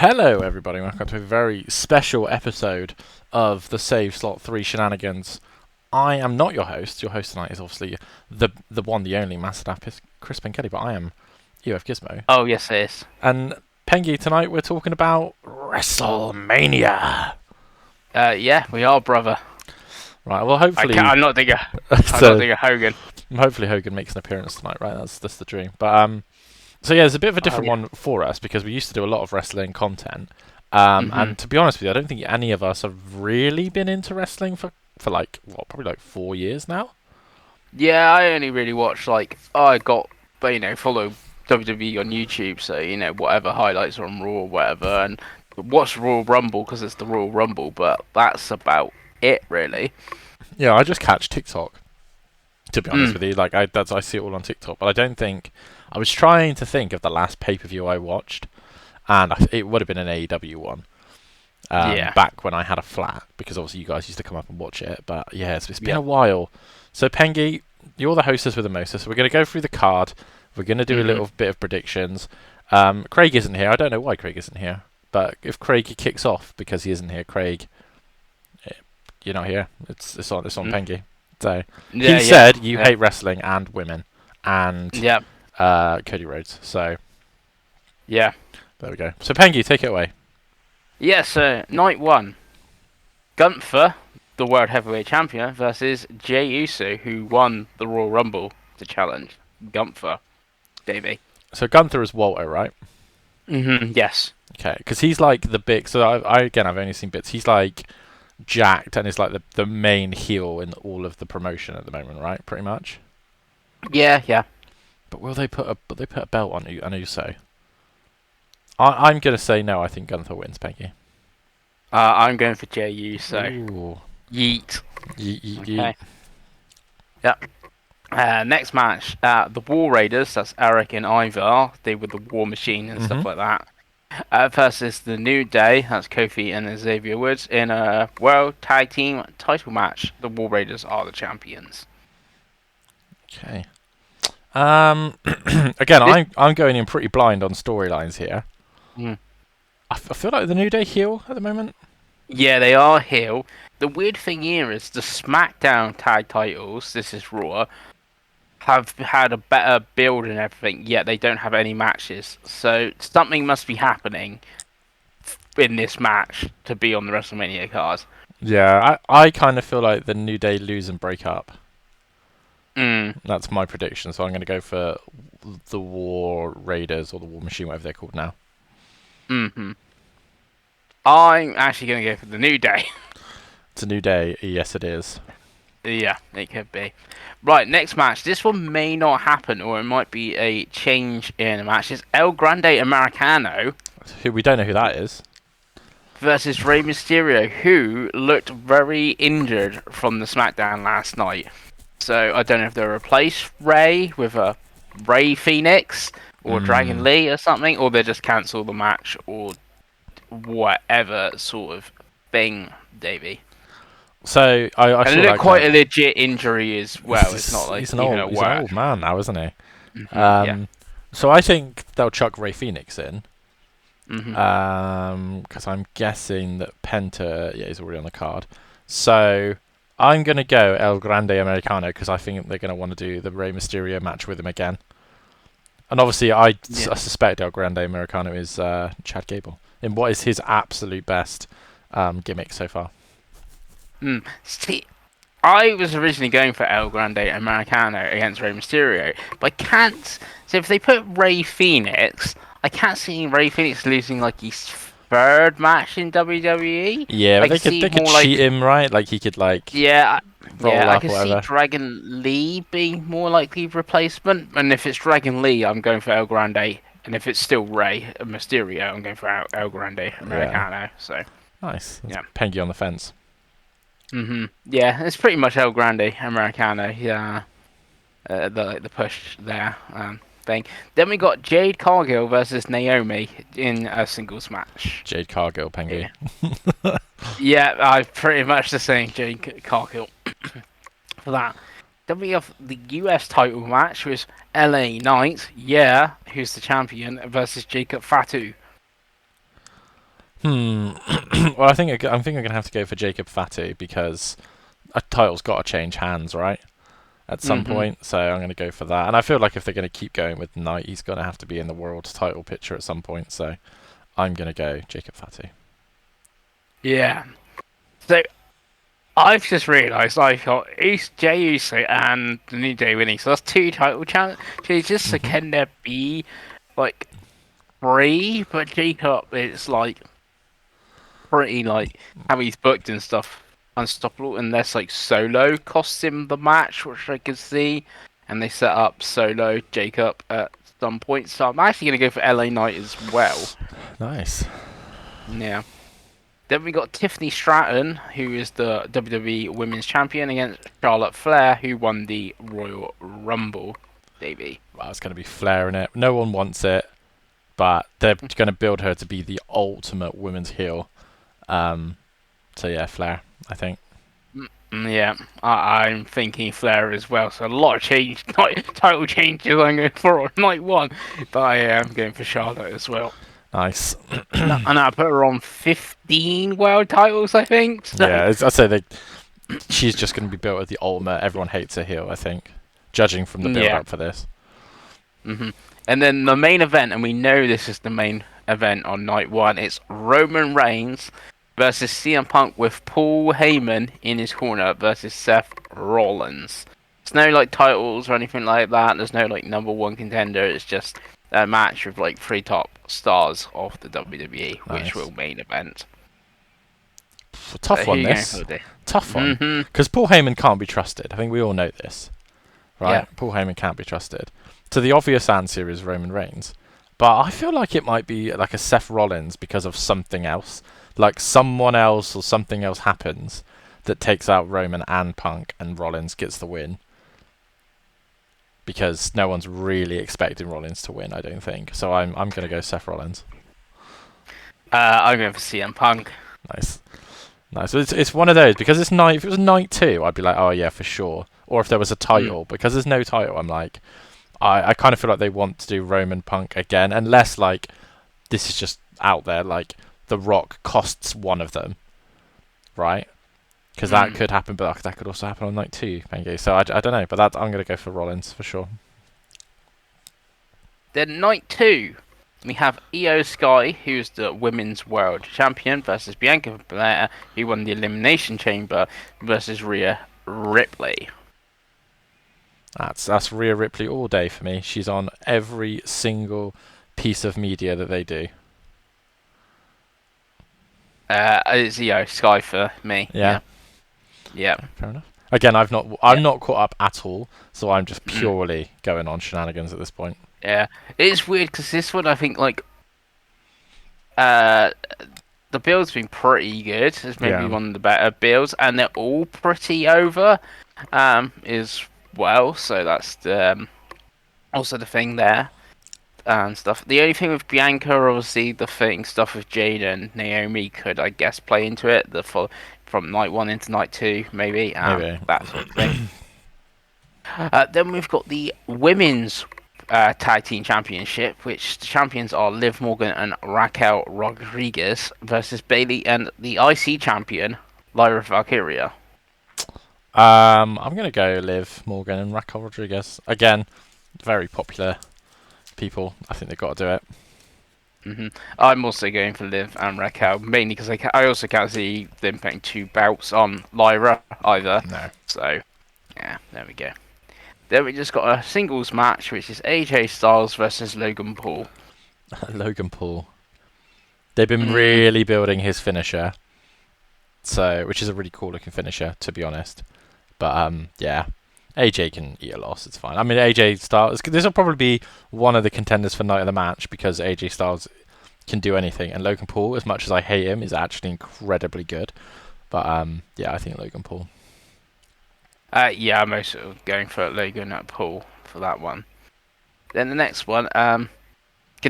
Hello, everybody. Welcome to a very special episode of the Save Slot 3 Shenanigans. I am not your host. Your host tonight is obviously the one, the only Master Chris Pengi, but I am UF Gizmo. Oh, yes, it is. And Pengi, tonight we're talking about Wrestlemania. Yeah, we are, brother. Right. Well, hopefully, I'm not thinking. Hogan. hopefully Hogan makes an appearance tonight. Right. That's the dream. But so yeah, it's a bit of a different one for us because we used to do a lot of wrestling content. And to be honest with you, I don't think any of us have really been into wrestling for probably like 4 years now. Yeah, I only really watch I got, follow WWE on YouTube, so whatever highlights are on Raw or whatever, and watch Royal Rumble because it's the Royal Rumble, but that's about it really. Yeah, I just catch TikTok. To be honest with you, I see it all on TikTok, but I don't think I was trying to think of the last pay-per-view I watched, and it would have been an AEW one. Back when I had a flat, because obviously you guys used to come up and watch it. But yeah, it's been a while. So Pengi, you're the hostess with the mostest. So we're going to go through the card. We're going to do a little bit of predictions. Craig isn't here. I don't know why Craig isn't here. But if Craig kicks off because he isn't here, Craig, you're not here. It's on Pengi. So he said you hate wrestling and women and Cody Rhodes. So yeah, there we go. So Pengi, take it away. Yeah, so night one, Gunther, the World Heavyweight Champion, versus Jey Uso, who won the Royal Rumble to challenge Gunther, Davey. So Gunther is Walter, right? Yes. Okay, because he's like the big. So I've only seen bits. He's like jacked and is like the main heel in all of the promotion at the moment, right? Pretty much. Yeah. But will they put a belt on Uso? I'm gonna say no. I think Gunther wins, Pengi. I'm going for Jey Uso. Ooh. Yeet. Yeet. Okay. Yep. Next match, the War Raiders, that's Eric and Ivar, they were the War Machine and stuff like that, versus the New Day, that's Kofi and Xavier Woods, in a World Tag Team title match. The War Raiders are the champions. Okay. Again, I'm going in pretty blind on storylines here. I feel like the New Day heel at the moment. Yeah, they are heel. The weird thing here is the SmackDown tag titles, this is Raw, have had a better build and everything, yet they don't have any matches. So something must be happening in this match to be on the WrestleMania card. Yeah, I kind of feel like the New Day lose and break up. That's my prediction, so I'm going to go for the War Raiders or the War Machine, whatever they're called now. I'm actually going to go for the New Day. It's a New Day. Yes, it is. Yeah, it could be. Right, next match. This one may not happen, or it might be a change in a match. It's El Grande Americano. Who we don't know who that is. Versus Rey Mysterio, who looked very injured from the SmackDown last night. So I don't know if they'll replace Rey with a Rey Phoenix or Dragon Lee or something, or they'll just cancel the match or whatever sort of thing, Davey. So I and it looked quite a legit injury as well. It's not like he's an old man now, isn't he? So I think they'll chuck Rey Phoenix in. Because I'm guessing that Penta, he's already on the card. So I'm going to go El Grande Americano because I think they're going to want to do the Rey Mysterio match with him again. And obviously, I suspect El Grande Americano is Chad Gable in what is his absolute best gimmick so far. See, I was originally going for El Grande Americano against Rey Mysterio, but I can't. So if they put Rey Phoenix, I can't see Rey Phoenix losing like his third match in WWE. Yeah, but they could cheat him, right? Like he could roll up I could see Dragon Lee being more likely replacement. And if it's Dragon Lee, I'm going for El Grande. And if it's still Rey Mysterio, I'm going for El Grande Americano. Yeah. So nice. That's Pengi on the fence. Yeah, it's pretty much El Grande Americano. Yeah, the push there thing. Then we got Jade Cargill versus Naomi in a singles match. Jade Cargill, Pengi. Yeah, I'm pretty much the same Jade Cargill for that. Then we have the US title match with LA Knight, who's the champion, versus Jacob Fatu. Hmm. Well, I'm gonna have to go for Jacob Fatu because a title's got to change hands, right? At some Hmm. point, so I'm gonna go for that. And I feel like if they're gonna keep going with Knight, he's gonna have to be in the world title picture at some point. So I'm gonna go Jacob Fatu. Yeah. So I've just realised I've got Jay Uso and the New Day winning, so that's two title changes. So Mhm. can there be like three? But Jacob, it's like pretty like how he's booked and stuff, unstoppable. Unless like Solo costs him the match, which I can see, and they set up Solo Jacob at some point. So I'm actually gonna go for LA Knight as well. Nice. Yeah. Then we got Tiffany Stratton, who is the WWE Women's Champion, against Charlotte Flair, who won the Royal Rumble. Davey. Well, it's gonna be Flair in it. No one wants it, but they're gonna build her to be the ultimate women's heel. Um. So yeah, Flair. I think. Yeah, I'm thinking Flair as well. So a lot of change, title changes I'm going for on night one, but I am going for Charlotte as well. Nice. And I put her on 15 world titles, I think. So. Yeah, I'd say she's just going to be built as the ultimate. Everyone hates her heel, I think, judging from the build Yeah. up for this. And then the main event, and we know this is the main event on night one. It's Roman Reigns versus CM Punk with Paul Heyman in his corner versus Seth Rollins. There's no like titles or anything like that. There's no like number one contender. It's just a match with like three top stars of the WWE, which Nice. will main event. So Tough who one, you going for this. today? Tough one. Mm-hmm. Because Paul Heyman can't be trusted. I think we all know this, Yeah. right? Paul Heyman can't be trusted. So the obvious answer is Roman Reigns. But I feel like it might be like a Seth Rollins because of something else. Like someone else or something else happens that takes out Roman and Punk and Rollins gets the win. Because no one's really expecting Rollins to win, I don't think. So I'm gonna go Seth Rollins. I'm going for CM Punk. Nice. Nice. So it's one of those because it's night. If it was night two, I'd be like, oh yeah, for sure. Or if there was a Mm. title, because there's no title, I'm like, I kind of feel like they want to do Roman Punk again, unless like this is just out there, like The Rock costs one of them, right? Because that could happen, but that could also happen on night two, Pengi. So I don't know, but that I'm gonna go for Rollins for sure. Then night two, we have Io Sky, who's the Women's World Champion, versus Bianca Belair, who won the Elimination Chamber, versus Rhea Ripley. That's Rhea Ripley all day for me. She's on every single piece of media that they do. It's Io Sky for me. Yeah. Yeah. Fair enough. Again, I'm not caught up at all, so I'm just Mm. purely going on shenanigans at this point. Yeah. It's weird because this one, I think, like, uh, the build's been pretty good. It's maybe Yeah. one of the better builds, and they're all pretty over, as well. So that's also the thing there. And stuff. The only thing with Bianca, obviously, the thing stuff with Jade and Naomi could, I guess, play into it. From night one into night two, maybe. Maybe. That sort of thing. Then we've got the women's tag team championship, which the champions are Liv Morgan and Raquel Rodriguez versus Bailey and the IC champion Lyra Valkyria. I'm gonna go Liv Morgan and Raquel Rodriguez again. Very popular people. I think they've got to do it. I'm also going for Liv and Raquel, mainly because I also can't see them putting two belts on Lyra either. No. So, yeah, there we go. Then we just got a singles match, which is AJ Styles versus Logan Paul. Logan Paul. They've been really building his finisher, so which is a really cool looking finisher, to be honest. But yeah, AJ can eat a loss. It's fine. I mean, AJ Styles. This will probably be one of the contenders for night of the match because AJ Styles can do anything, and Logan Paul, as much as I hate him, is actually incredibly good. But yeah, I think Logan Paul. Yeah, I'm also going for Logan at Paul for that one. Then the next one, gonna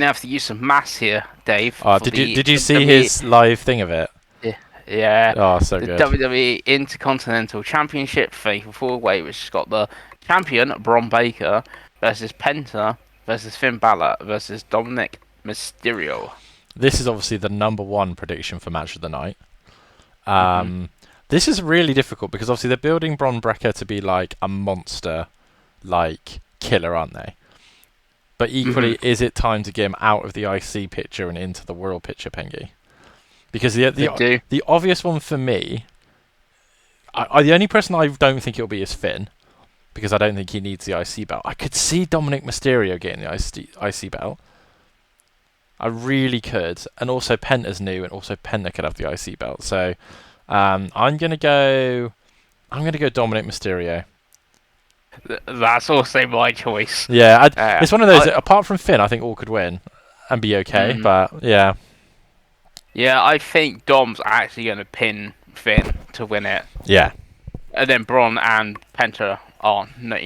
have to use some maths here, Dave. Oh, for did you see WWE his live thing of it? Yeah, Oh, so the good. WWE Intercontinental Championship Fatal 4-Way, which has got the champion Bron Baker versus Penta versus Finn Balor versus Dominic Mysterio. this is obviously the number one prediction for match of the night. Hmm. This is really difficult because obviously they're building Bron Breakker to be like a monster, like killer, aren't they? But Hmm. equally, is it time to get him out of the IC picture and into the world picture, Pengi? Because Could do. the obvious one for me, the only person I don't think it'll be is Finn, because I don't think he needs the IC belt. I could see Dominic Mysterio getting the IC belt. I really could, and also Penta's new, and also Penta could have the IC belt. So I'm gonna go. I'm gonna go Dominic Mysterio. That's also my choice. Yeah, Uh, it's one of those. I, Apart from Finn, I think all could win and be okay. mm, But yeah, yeah, I think Dom's actually going to pin Finn to win it, yeah, and then Braun and Penta are, not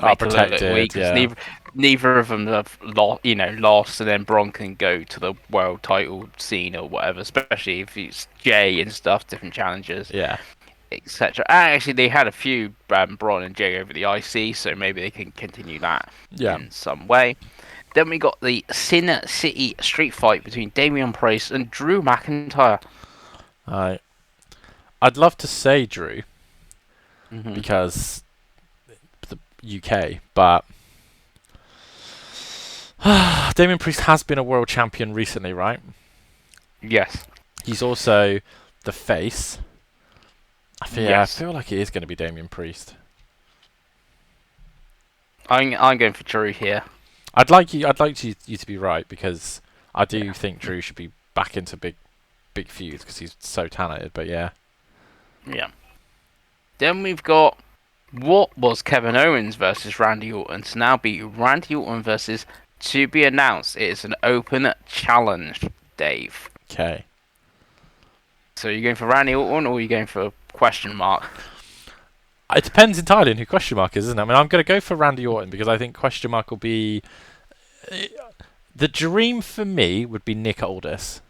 are make a little bit protected. weak because Yeah, neither of them have lost, and then Braun can go to the world title scene or whatever, especially if it's Jay and stuff, different challenges, yeah, etc. Actually, they had a few Braun and Jay over the IC, so maybe they can continue that yeah. in some way. Then we got the Sin City street fight between Damian Priest and Drew McIntyre. I'd love to say Drew Hmm. because the UK, but Damien Priest has been a world champion recently, right? Yes. He's also the face. I Yes. feel like it is going to be Damien Priest. I'm going for Drew here. I'd like you to be right because I do Yeah. think Drew should be back into big feuds because he's so talented. But yeah, Yeah. Then we've got what was Kevin Owens versus Randy Orton to now be Randy Orton versus to be announced. It is an open challenge, Dave. okay. So are you going for Randy Orton or are you going for question mark? It depends entirely on who question mark is, isn't it? I mean, I'm going to go for Randy Orton because I think question mark will be the dream for me would be Nick Aldis.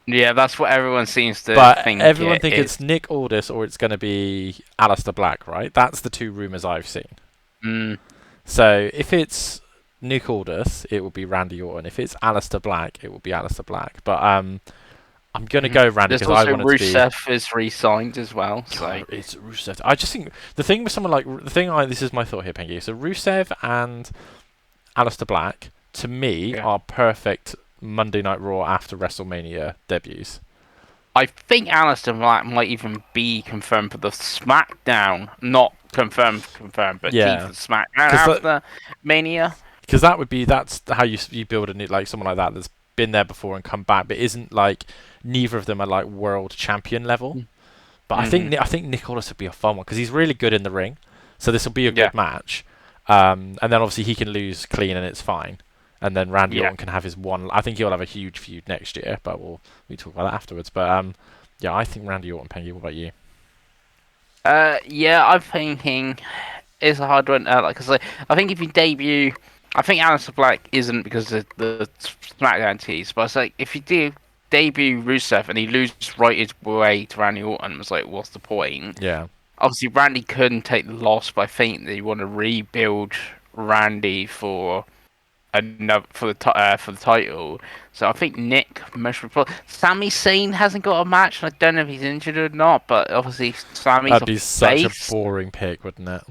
Yeah, that's what everyone seems to But think everyone it think is. it's Nick Aldis or it's going to be Alistair Black, right? That's the two rumours I've seen. Mm, So if it's Nick Aldis, it will be Randy Orton. If it's Alistair Black, it will be Alistair Black. But I'm going to mhm. go Randy There's because I also want it to be. Rusev is re-signed as well, so God, it's Rusev. I just think the thing with someone like this is my thought here, Pengi. So Rusev and Alistair Black to me yeah. are perfect Monday Night Raw after WrestleMania debuts. I think Alistair might even be confirmed for the SmackDown. Not confirmed, but key Yeah, for the SmackDown because after Mania. that would be that's how you build a new like someone like that that's been there before and come back, but isn't like neither of them are like world champion level. But Mm-hmm. I think Nicholas would be a fun one because he's really good in the ring, so this will be a Yeah, good match. And then obviously he can lose clean and it's fine. And then Randy yeah. Orton can have his one. I think he'll have a huge feud next year, but we talk about that afterwards. But yeah, I think Randy Orton, Pengi. What about you? Yeah. I'm thinking it's a hard one. Cause I think if you debut, I think Alistair Black isn't because of the SmackDown tease. But it's like if you do debut Rusev and he loses right his way to Randy Orton, it's like what's the point? Yeah, Obviously Randy couldn't take the loss, but I think they want to rebuild Randy for another for the title. So I think Nick most probably. Sami Zayn hasn't got a match. I don't know if he's injured or not, but obviously Sami's that'd a be such a face. boring pick, wouldn't it?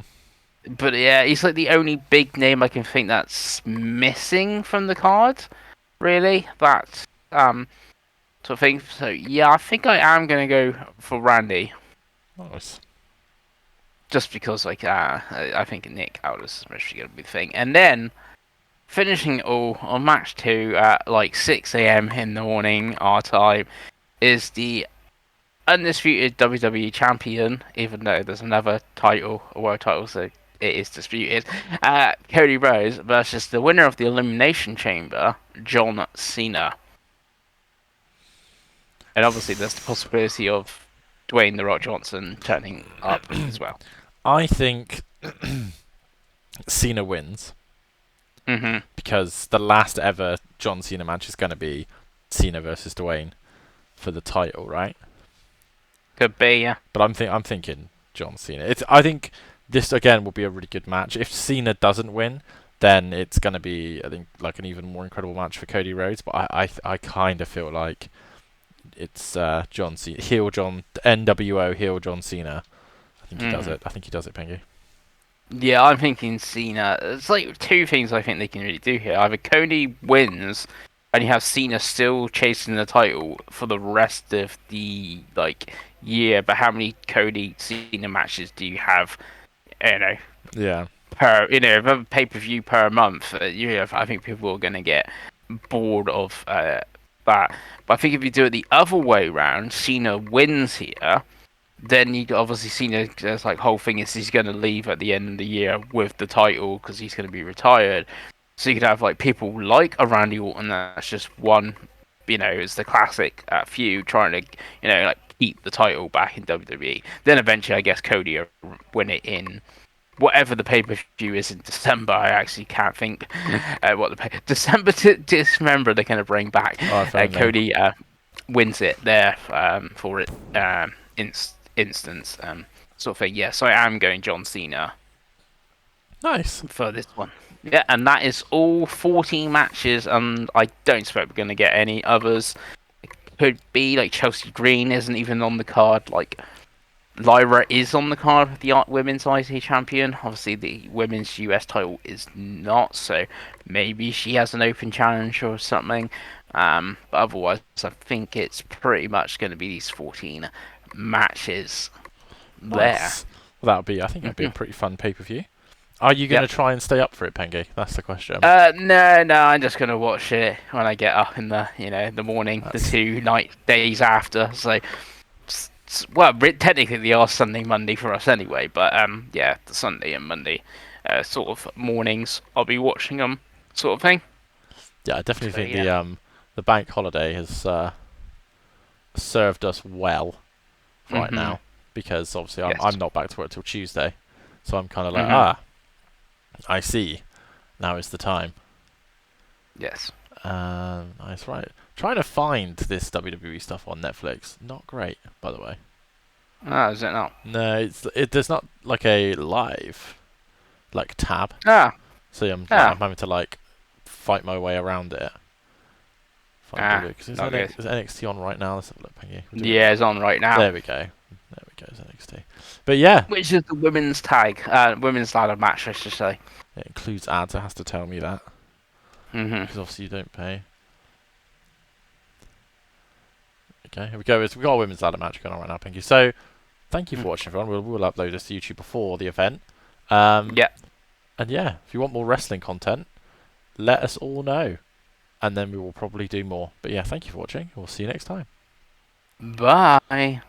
But yeah, he's like the only big name I can think that's missing from the card. Really, that sort of thing. So yeah, I think I am gonna go for Randy. Nice. Just because I think Nick Aldis is mostly going to be the thing. And then finishing it all on match 2 at like 6 a.m. in the morning our time is the undisputed WWE champion, even though there's another title, a world title, so it is disputed. Cody Rhodes versus the winner of the Elimination Chamber, John Cena. And obviously there's the possibility of Dwayne the Rock Johnson turning up as well. I think Cena wins Hmm. because the last ever John Cena match is going to be Cena versus Dwayne for the title, right? Could be, yeah. But I'm thinking John Cena. I think this again will be a really good match. If Cena doesn't win, then it's going to be, I think, like an even more incredible match for Cody Rhodes. But I kind of feel like it's John Cena, heel John, NWO heel John Cena. I think he does it. I think he does it, Pengi. Yeah, I'm thinking Cena. It's like two things I think they can really do here. Either Cody wins, and you have Cena still chasing the title for the rest of the year. But how many Cody Cena matches do you have? You know, Yeah. per pay per view per month. I think people are going to get bored of that. But I think if you do it the other way round, Cena wins here. Then you obviously Cena. There's whole thing is he's going to leave at the end of the year with the title because he's going to be retired. So you could have people like a Randy Orton that's just one. It's the classic feud trying to keep the title back in WWE. Then eventually, I guess Cody will win it in whatever the pay-per-view is in December. I actually can't think what December to Dismember they're going to bring back. Cody wins it there for it instance sort of thing. Yeah, so I am going John Cena. Nice. For this one. Yeah, and that is all 14 matches, and I don't expect we're going to get any others. It could be Chelsea Green isn't even on the card. Lyra is on the card, the women's IC champion. Obviously, the women's US title is not, so maybe she has an open challenge or something. But otherwise, I think it's pretty much going to be these 14 matches there. Nice. Well, I think that'd be a pretty fun pay-per-view. Are you going to try and stay up for it, Pengi? That's the question. No, I'm just going to watch it when I get up in the the morning, the 2 days after. So. Well, technically they are Sunday, Monday for us anyway, but the Sunday and Monday sort of mornings I'll be watching them, sort of thing. Yeah, I definitely think the bank holiday has served us well right now, because obviously I'm not back to work till Tuesday, so I'm kind of like I see, now is the time. Yes. Nice, right. Trying to find this WWE stuff on Netflix. Not great, by the way. Ah, is it not? No, there's not a live tab. So I'm having to fight my way around it. Because is NXT on right now? Let's have a look, Pengi. Yeah, it's on right now. There we go. It's NXT. But yeah. Which is the women's women's ladder match, I should say. It includes ads. It has to tell me that. Because obviously you don't pay. Okay, here we go. We've got a women's ladder match going on right now, Pengi. So, thank you for watching, everyone. We'll upload this to YouTube before the event. Yeah. And yeah, if you want more wrestling content, let us all know. And then we will probably do more. But yeah, thank you for watching. We'll see you next time. Bye.